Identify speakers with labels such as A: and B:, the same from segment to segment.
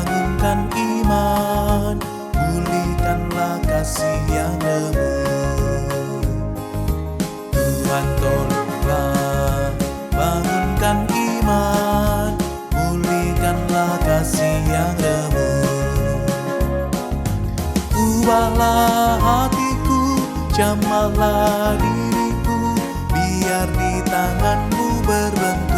A: bangunkan iman, pulihkanlah kasih yang remuk. Tuhan tolonglah, bangunkan iman, pulihkanlah kasih yang remuk. Ubahlah hatiku, jamahlah diriku, biar di tangan-Mu berbentuk.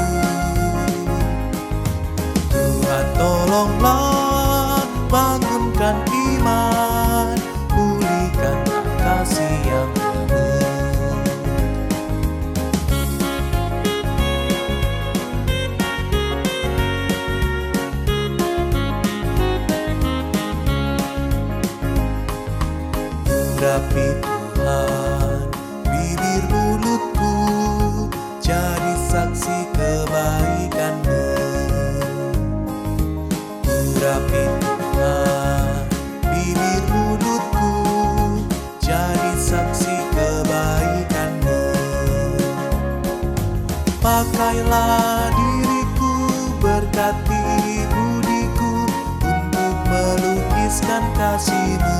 A: Tuhan tolonglah, bangunkan iman, pulihkan kasih yang remuk. Urapi Tuhan bibir mulutku, jadi saksi kebaikan-Mu. Urapi Tuhan bibir mulutku, jadi saksi kebaikan-Mu. Pakailah diriku, berkati budiku, untuk melukiskan kasih-Mu.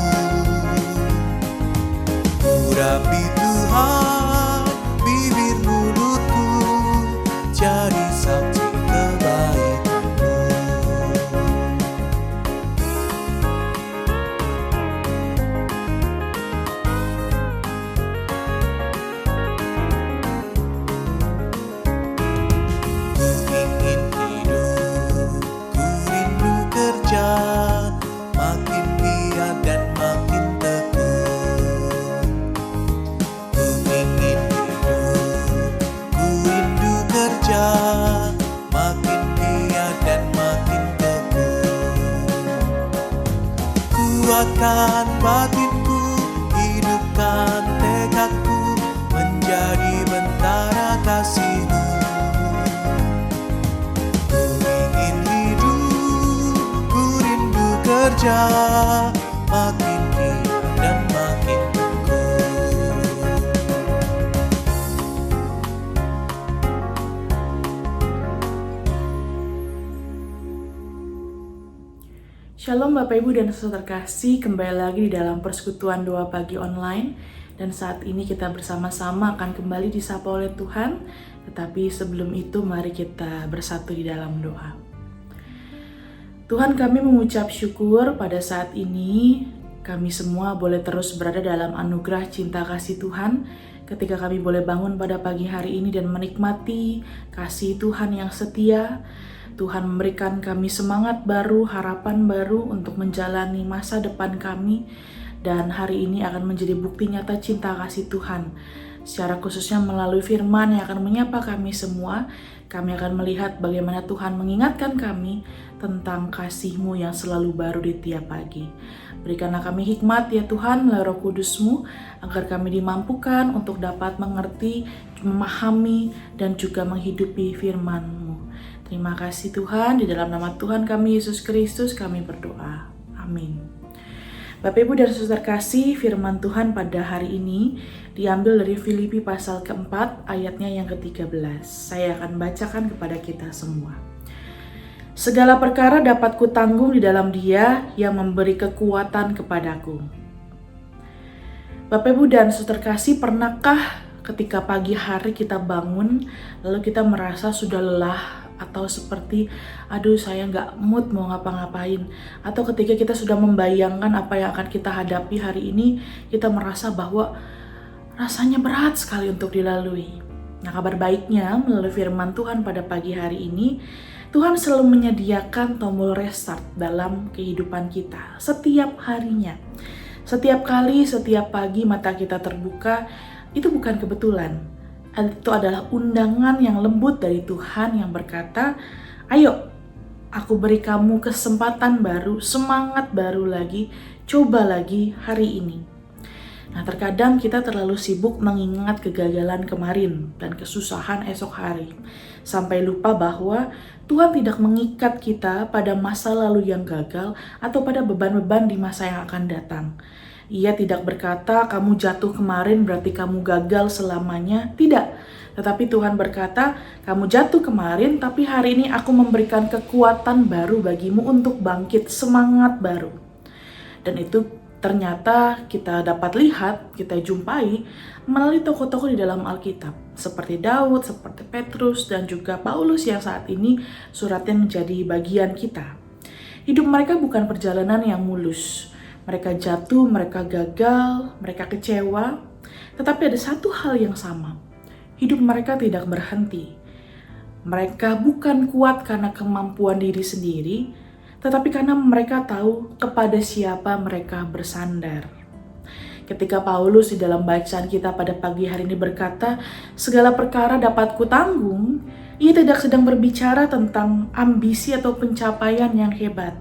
A: Urapi Tuhan bibir mulutku, jadi saksi kebaikan-Mu. Ku ingin hidup, ku rindu kerja, makin giat dan makin tekun. Ku ingin hidup, ku rindu kerja, makin giat dan makin tekun. Kuatkan batinku, hidupkan tekadku, menjadi bentara kasih-Mu. Ku ingin hidup, ku rindu kerja, makin giat dan makin tekun.
B: Shalom Bapak Ibu dan Saudara terkasih, kembali lagi di dalam persekutuan doa pagi online. Dan saat ini kita bersama-sama akan kembali disapa oleh Tuhan. Tetapi sebelum itu mari kita bersatu di dalam doa. Tuhan, kami mengucap syukur pada saat ini kami semua boleh terus berada dalam anugerah cinta kasih Tuhan. Ketika kami boleh bangun pada pagi hari ini dan menikmati kasih Tuhan yang setia, Tuhan memberikan kami semangat baru, harapan baru untuk menjalani masa depan kami. Dan hari ini akan menjadi bukti nyata cinta kasih Tuhan. Secara khususnya melalui firman yang akan menyapa kami semua, kami akan melihat bagaimana Tuhan mengingatkan kami tentang kasih-Mu yang selalu baru di tiap pagi. Berikanlah kami hikmat ya Tuhan, melalui Roh Kudus-Mu, agar kami dimampukan untuk dapat mengerti, memahami, dan juga menghidupi firman-Mu. Terima kasih Tuhan, di dalam nama Tuhan kami Yesus Kristus kami berdoa. Amin. Bapak Ibu dan Saudara kasih, firman Tuhan pada hari ini diambil dari Filipi pasal keempat ayatnya yang ke-13. Saya akan bacakan kepada kita semua. Segala perkara dapat kutanggung di dalam Dia yang memberi kekuatan kepadaku. Bapak Ibu dan Saudara kasih, pernahkah ketika pagi hari kita bangun lalu kita merasa sudah lelah, atau seperti aduh saya nggak mood mau ngapa-ngapain, atau ketika kita sudah membayangkan apa yang akan kita hadapi hari ini, kita merasa bahwa rasanya berat sekali untuk dilalui. Nah, kabar baiknya melalui firman Tuhan pada pagi hari ini, Tuhan selalu menyediakan tombol restart dalam kehidupan kita setiap harinya. Setiap kali, setiap pagi mata kita terbuka, itu bukan kebetulan. Itu adalah undangan yang lembut dari Tuhan yang berkata, ayo, aku beri kamu kesempatan baru, semangat baru lagi, coba lagi hari ini. Nah, terkadang kita terlalu sibuk mengingat kegagalan kemarin dan kesusahan esok hari, sampai lupa bahwa Tuhan tidak mengikat kita pada masa lalu yang gagal atau pada beban-beban di masa yang akan datang. Ia tidak berkata, kamu jatuh kemarin berarti kamu gagal selamanya. Tidak. Tetapi Tuhan berkata, kamu jatuh kemarin, tapi hari ini aku memberikan kekuatan baru bagimu untuk bangkit, semangat baru. Dan itu ternyata kita dapat lihat, kita jumpai melalui tokoh-tokoh di dalam Alkitab. Seperti Daud, seperti Petrus, dan juga Paulus yang saat ini suratnya menjadi bagian kita. Hidup mereka bukan perjalanan yang mulus. Mereka jatuh, mereka gagal, mereka kecewa. Tetapi ada satu hal yang sama. Hidup mereka tidak berhenti. Mereka bukan kuat karena kemampuan diri sendiri, tetapi karena mereka tahu kepada siapa mereka bersandar. Ketika Paulus di dalam bacaan kita pada pagi hari ini berkata, segala perkara dapat kutanggung, ia tidak sedang berbicara tentang ambisi atau pencapaian yang hebat.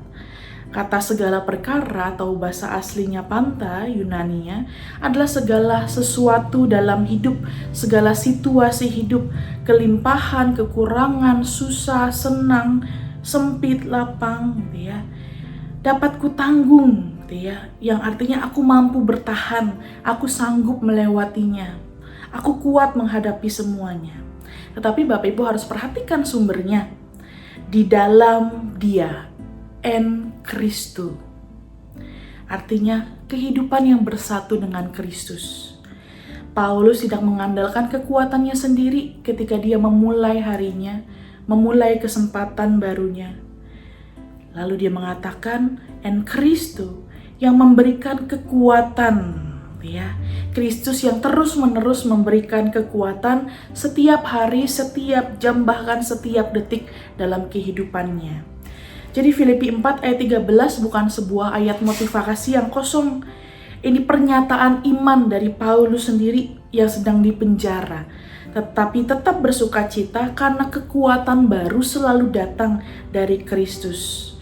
B: Kata segala perkara atau bahasa aslinya panta, Yunaninya, adalah segala sesuatu dalam hidup, segala situasi hidup, kelimpahan, kekurangan, susah, senang, sempit, lapang, gitu ya. Dapat kutanggung, gitu ya, yang artinya aku mampu bertahan, aku sanggup melewatinya, aku kuat menghadapi semuanya. Tetapi Bapak Ibu harus perhatikan sumbernya. Di dalam Dia, en Kristu. Artinya kehidupan yang bersatu dengan Kristus. Paulus tidak mengandalkan kekuatannya sendiri ketika dia memulai harinya, memulai kesempatan barunya. Lalu dia mengatakan, en Kristu yang memberikan kekuatan, ya. Kristus yang terus-menerus memberikan kekuatan setiap hari, setiap jam, bahkan setiap detik dalam kehidupannya. Jadi Filipi 4 ayat 13 bukan sebuah ayat motivasi yang kosong. Ini pernyataan iman dari Paulus sendiri yang sedang dipenjara. Tetapi tetap bersukacita karena kekuatan baru selalu datang dari Kristus.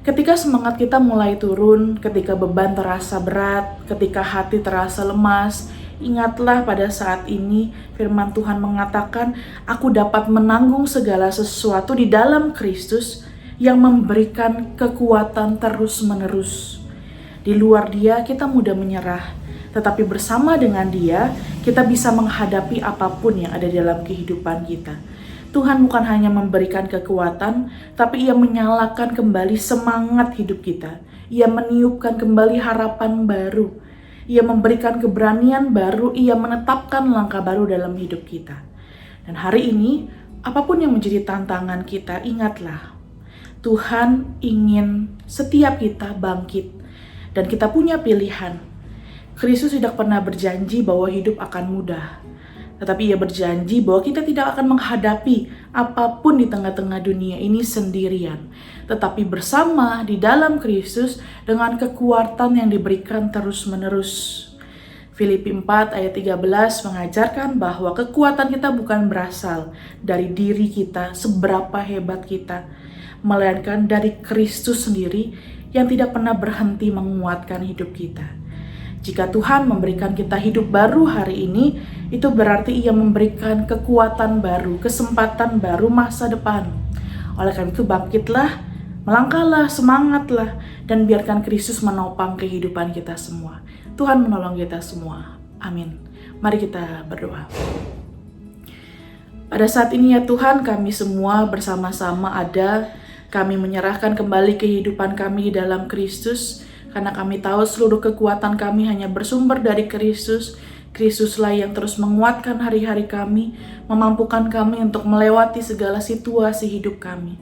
B: Ketika semangat kita mulai turun, ketika beban terasa berat, ketika hati terasa lemas, ingatlah pada saat ini firman Tuhan mengatakan, aku dapat menanggung segala sesuatu di dalam Kristus yang memberikan kekuatan terus-menerus. Di luar Dia kita mudah menyerah, tetapi bersama dengan Dia kita bisa menghadapi apapun yang ada dalam kehidupan kita. Tuhan bukan hanya memberikan kekuatan, tapi Ia menyalakan kembali semangat hidup kita. Ia meniupkan kembali harapan baru. Ia memberikan keberanian baru, Ia menetapkan langkah baru dalam hidup kita. Dan hari ini, apapun yang menjadi tantangan kita, ingatlah, Tuhan ingin setiap kita bangkit dan kita punya pilihan. Kristus tidak pernah berjanji bahwa hidup akan mudah, tetapi Ia berjanji bahwa kita tidak akan menghadapi apapun di tengah-tengah dunia ini sendirian, tetapi bersama di dalam Kristus dengan kekuatan yang diberikan terus-menerus. Filipi 4 ayat 13 mengajarkan bahwa kekuatan kita bukan berasal dari diri kita, seberapa hebat kita, melainkan dari Kristus sendiri yang tidak pernah berhenti menguatkan hidup kita. Jika Tuhan memberikan kita hidup baru hari ini, itu berarti Ia memberikan kekuatan baru, kesempatan baru, masa depan. Oleh karena itu bangkitlah, melangkahlah, semangatlah, dan biarkan Kristus menopang kehidupan kita semua. Tuhan menolong kita semua. Amin. Mari kita berdoa. Pada saat ini ya Tuhan, kami semua bersama-sama kami menyerahkan kembali kehidupan kami di dalam Kristus, karena kami tahu seluruh kekuatan kami hanya bersumber dari Kristus. Kristuslah yang terus menguatkan hari-hari kami, memampukan kami untuk melewati segala situasi hidup kami.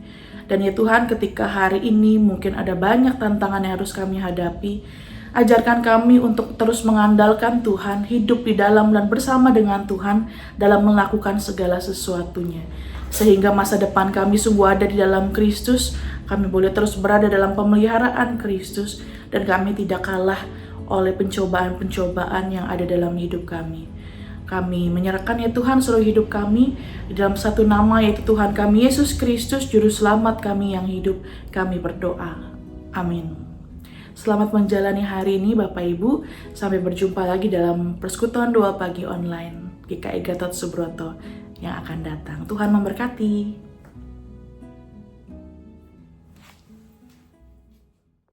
B: Dan ya Tuhan, ketika hari ini mungkin ada banyak tantangan yang harus kami hadapi, ajarkan kami untuk terus mengandalkan Tuhan, hidup di dalam dan bersama dengan Tuhan dalam melakukan segala sesuatunya. Sehingga masa depan kami sungguh ada di dalam Kristus, kami boleh terus berada dalam pemeliharaan Kristus, dan kami tidak kalah oleh pencobaan-pencobaan yang ada dalam hidup kami. Kami menyerahkan ya Tuhan seluruh hidup kami di dalam satu nama, yaitu Tuhan kami Yesus Kristus, Juru Selamat kami yang hidup. Kami berdoa. Amin. Selamat menjalani hari ini Bapak Ibu. Sampai berjumpa lagi dalam persekutuan doa pagi online GKI Gatot Subroto yang akan datang. Tuhan memberkati.